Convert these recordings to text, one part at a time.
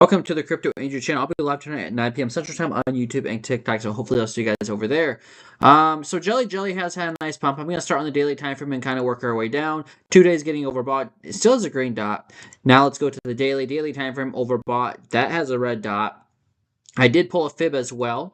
Welcome to the Crypto Angel channel. I'll be live tonight at 9 p.m. Central Time on YouTube and TikTok, so hopefully I'll see you guys over there. So JellyJelly has had a nice pump. I'm going to start on the daily time frame and kind of work our way down. 2 days getting overbought. It still has a green dot. Now let's go to the daily time frame overbought. That has a red dot. I did pull a fib as well,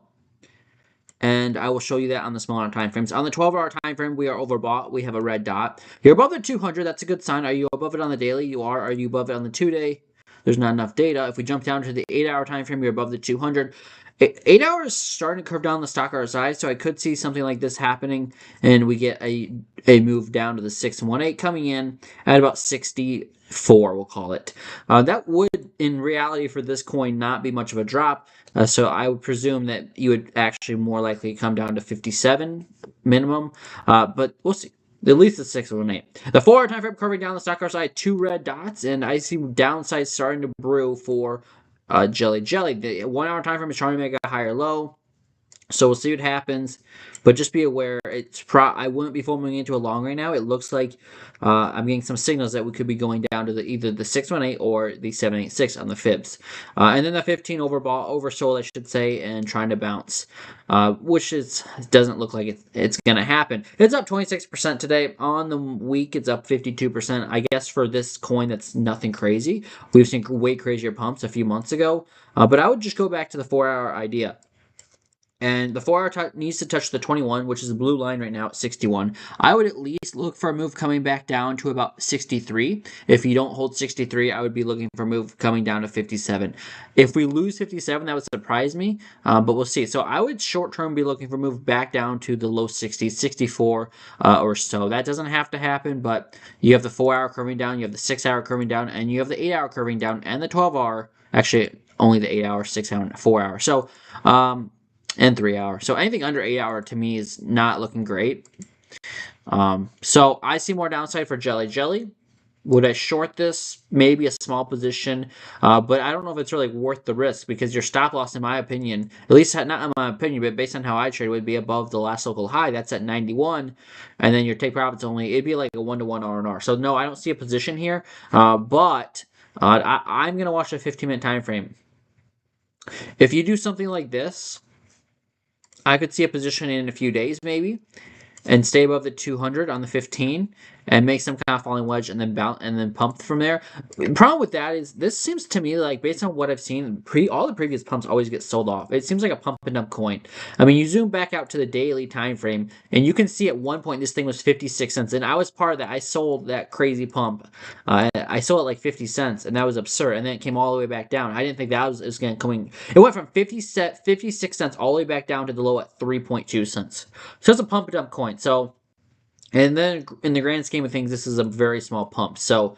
and I will show you that on the smaller time frames. On the 12-hour time frame, we are overbought. We have a red dot. You're above the 200. That's a good sign. Are you above it on the daily? You are. Are you above it on the 2-day? There's not enough data. If we jump down to the 8-hour time frame, you're above the 200. 8 hours starting to curve down the stock RSI, so I could see something like this happening, and we get a move down to the 618 coming in at about 64, we'll call it. That would, in reality, for this coin, not be much of a drop. So I would presume that you would actually more likely come down to 57 minimum, but we'll see. At least the 618. The 4-hour time frame curving down the stock RSI, 2 red dots, and I see downside starting to brew for JellyJelly. The 1-hour time frame is trying to make a higher low, so we'll see what happens. But just be aware, I wouldn't be forming into a long right now. It looks like I'm getting some signals that we could be going down to either the 618 or the 786 on the fibs. And then the 15 oversold, I should say, and trying to bounce, which doesn't look like it's going to happen. It's up 26% today. On the week, it's up 52%. I guess for this coin, that's nothing crazy. We've seen way crazier pumps a few months ago. But I would just go back to the 4-hour idea. And the 4-hour needs to touch the 21, which is the blue line right now at 61. I would at least look for a move coming back down to about 63. If you don't hold 63, I would be looking for a move coming down to 57. If we lose 57, that would surprise me, but we'll see. So I would short-term be looking for a move back down to the low 60s, 64 or so. That doesn't have to happen, but you have the 4-hour curving down, you have the 6-hour curving down, and you have the 8-hour curving down, and the 12-hour, actually only the 8-hour, 6-hour, and 4-hour. So, and 3-hour. So anything under 8-hour to me is not looking great. So I see more downside for JellyJelly. Would I short this? Maybe a small position, but I don't know if it's really worth the risk because your stop loss, in my opinion, at least not in my opinion, but based on how I trade, would be above the last local high. That's at 91, and then your take profits only, it'd be like a 1-to-1 R&R. So no, I don't see a position here, but I'm going to watch the 15-minute time frame. If you do something like this, I could see a position in a few days maybe and stay above the 200 on the 15 and make some kind of falling wedge and then bounce and then pump from there. The problem with that is this seems to me like, based on what I've seen, all the previous pumps always get sold off. It seems like a pump and dump coin. I mean, you zoom back out to the daily time frame and you can see at one point this thing was 56 cents, and I was part of that. I sold that crazy pump. I sold it like 50 cents, and that was absurd. And then it came all the way back down. I didn't think that was going to come. It went from 56 cents all the way back down to the low at 3.2 cents. So it's a pump and dump coin. So, and then in the grand scheme of things, this is a very small pump. So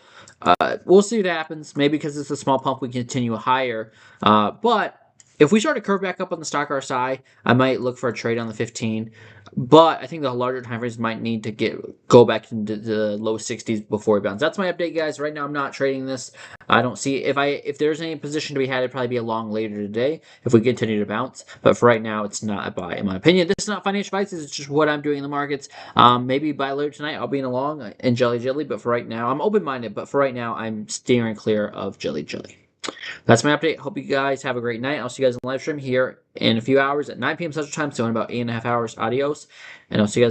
we'll see what happens. Maybe because it's a small pump, we continue higher. But if we start to curve back up on the stock RSI, I might look for a trade on the 15. But I think the larger time frames might need to go back into the low 60s before we bounce. That's my update, guys. Right now, I'm not trading this. I don't see if there's any position to be had, it'd probably be a long later today if we continue to bounce. But for right now, it's not a buy, in my opinion. This is not financial advice. This is just what I'm doing in the markets. Maybe by later tonight, I'll be in a long in JellyJelly. But for right now, I'm open-minded. But for right now, I'm steering clear of JellyJelly. That's my update. Hope you guys have a great night. I'll see you guys in the live stream here in a few hours at 9 p.m. Central Time, so in about 8.5 hours. Adios, and I'll see you guys